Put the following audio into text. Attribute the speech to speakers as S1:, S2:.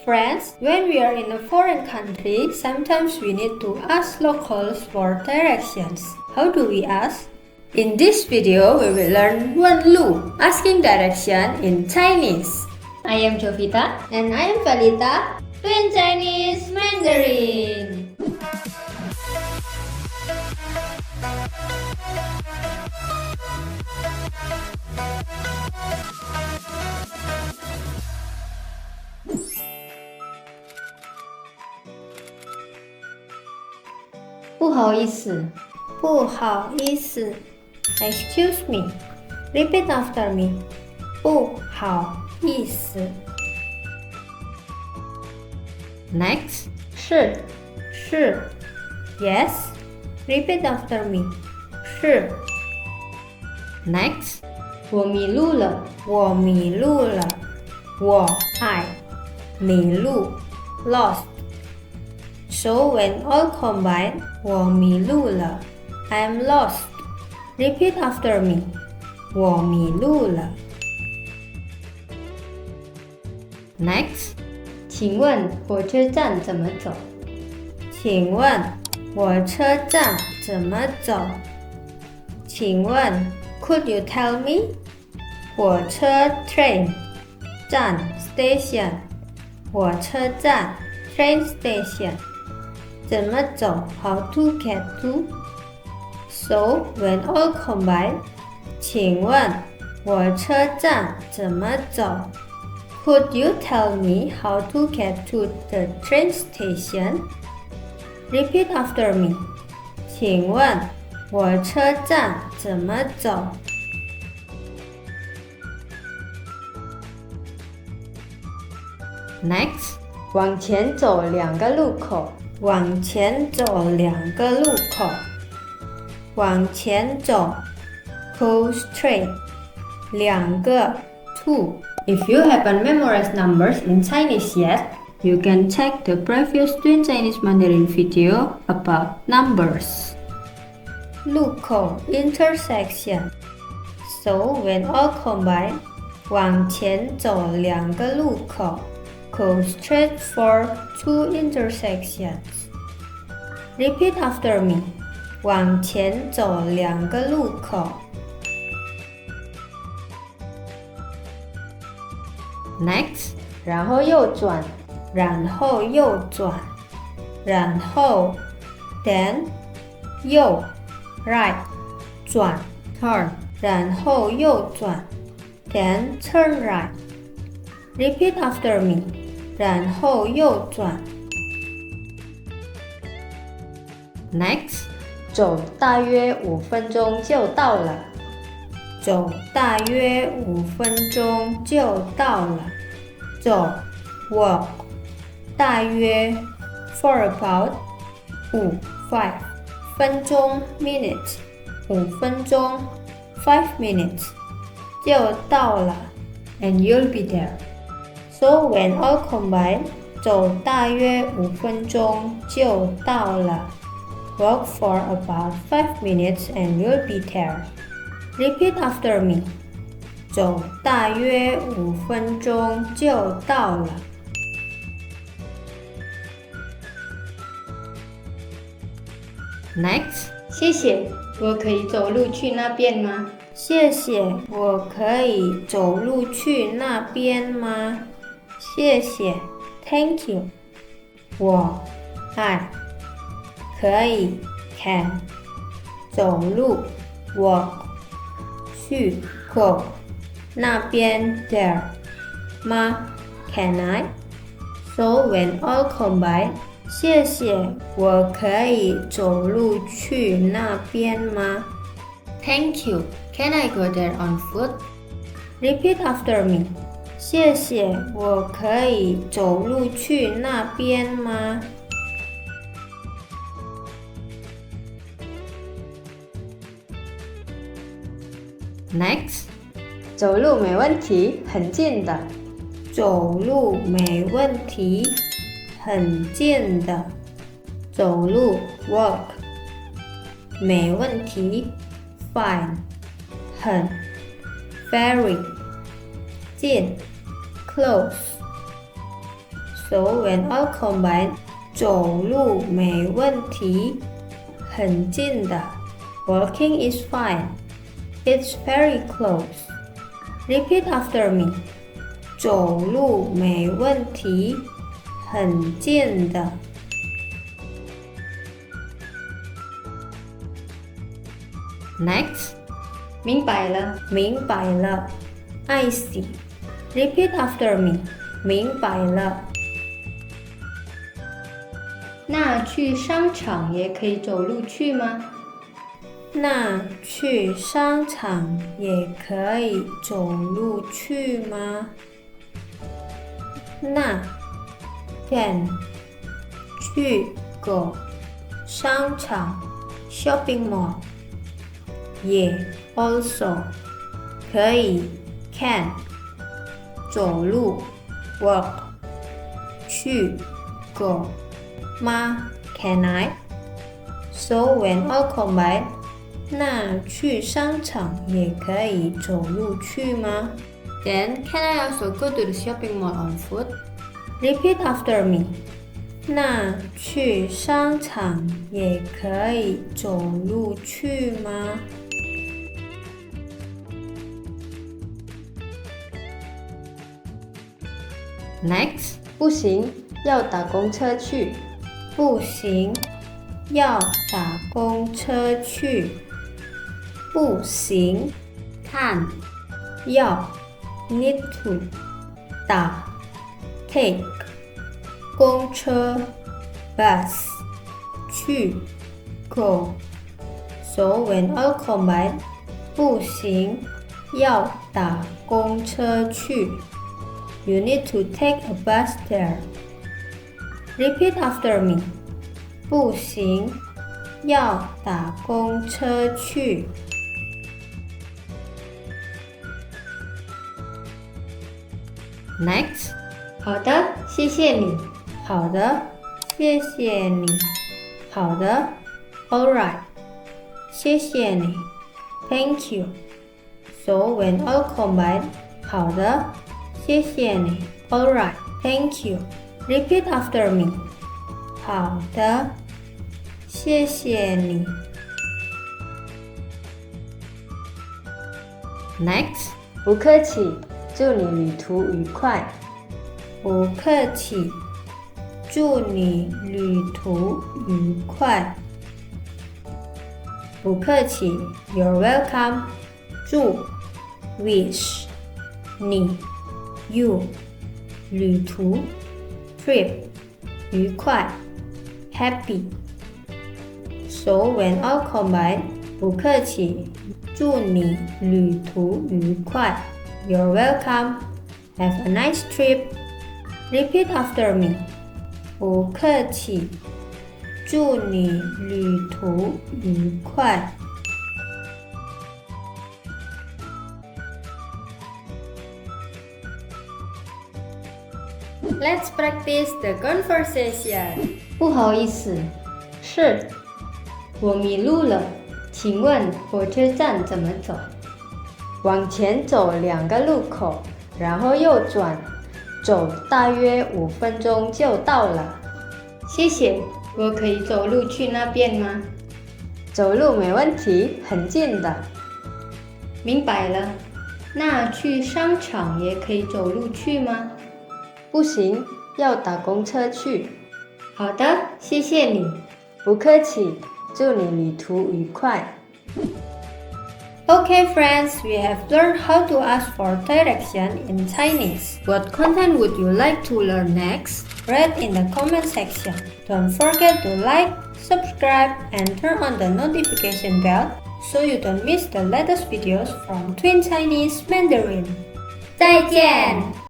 S1: Friends, when we are in a foreign country, sometimes we need to ask locals for directions. How do we ask? In this video, we will learn Wenlu, asking direction in Chinese.
S2: I am Jovita.
S1: And I am Valita, Twin Chinese Mandarin.
S2: "不好意思."
S1: Excuse me. Repeat after me. 不好意思. Next.
S2: 是
S1: Yes. Repeat after me. 是. Next.
S2: 我迷路了。
S1: 我迷路了。I 迷路 lost. So when all combined, 我迷路了 I am lost. Repeat after me. 我迷路了。Next.
S2: 请问火车站怎么走？
S1: 请问火车站怎么走？请问 Could you tell me? 火车 train 站 station 火车站 train station 怎么走 How to get to? So when all combined, 请问火车站怎么走？Could you tell me how to get to the train station? Repeat after me. 请问火车站怎么走？ Next.
S2: 往前走2个路口。
S1: 往前走2个路口。往前走 Go straight 2个 2. If you haven't memorized numbers in Chinese yet, you can check the previous Twin Chinese Mandarin video about numbers. 路口 intersection. So when all combined, 往前走2个路口 Go straight for 2 intersections. Repeat after me. 往前走2个路口。Next.
S2: 然后右转。
S1: 然后右转。然后 then 右 right 转 turn 然后右转 then turn right. Repeat after me. 然后右转。Next.
S2: 走大约5分钟就到了。
S1: 走大约5分钟就到了。走 walk 大约 for about 5分钟 minutes 5分钟 5 minutes 就到了 and you'll be there. So when all combined, 走大约5分钟就到了。Walk for about 5 minutes and you'll be there. Repeat after me. 走大约5分钟就到了。Next.
S2: 谢谢，我可以走路去那边吗？
S1: 谢谢，我可以走路去那边吗？谢谢 ，Thank you。我 I 可以 can 走路 walk 去 go 那边 there 吗 can I? So when all combined, 谢谢，我可以走路去那边吗 Thank you. Can I go there on foot? Repeat after me. 谢谢，我可以走路去那边吗？Next.
S2: 走路没问题，很近的。
S1: 走路没问题，很近的。走路 walk 没问题 fine 很 very 近 close So when all combined, 走路没问题，很近的。Walking is fine. It's very close. Repeat after me. 走路没问题，很近的。Next.
S2: 明白了。
S1: 明白了。I see. Repeat after me. 明白了。
S2: 那去商场也可以走路去吗？
S1: 那去商场也可以走路去吗？那 can 去个商场 shopping mall 也 also 可以 can 走路 walk 去个吗 can I? So when all combined, 那去商场也可以走路去吗？ Then can I also go to the shopping mall on foot? Repeat after me. 那去商场也可以走路去吗？ Next.
S2: 不行，要打公车去。
S1: 不行，要打公车去。不行，看，要 need to 打 take 公车 bus 去 go So when all combined 不行，要打公车去。You need to take a bus there. Repeat after me. 不行，要打公车去。Next.
S2: 好的，谢谢你。
S1: 好的，谢谢你。好的 Alright. 谢谢你 Thank you. So when all combined 好的，谢谢你 Alright. Thank you. Repeat after me. 好的，谢谢你。Next.
S2: 不客气，祝你旅途愉快。
S1: 不客气，祝你旅途愉快。不客气 You're welcome. 祝 wish 你 you 旅途 trip 愉快 happy. So when all combined 不客气，祝你旅途愉快。You're welcome. Have a nice trip. Repeat after me. 不客气，祝你旅途愉快。Let's practice the conversation.
S2: 不好意思，是我迷路了，请问火车站怎么走？往前走2个路口，然后右转，走大约5分钟就到了。谢谢，我可以走路去那边吗？走路没问题，很近的。明白了，那去商场也可以走路去吗？不行，要打公车去。好的，谢谢你。不客气，祝你旅途愉快。
S1: Okay friends, we have learned how to ask for direction in Chinese. What content would you like to learn next? Write in the comment section. Don't forget to like, subscribe and turn on the notification bell so you don't miss the latest videos from Twin Chinese Mandarin.
S2: 再见。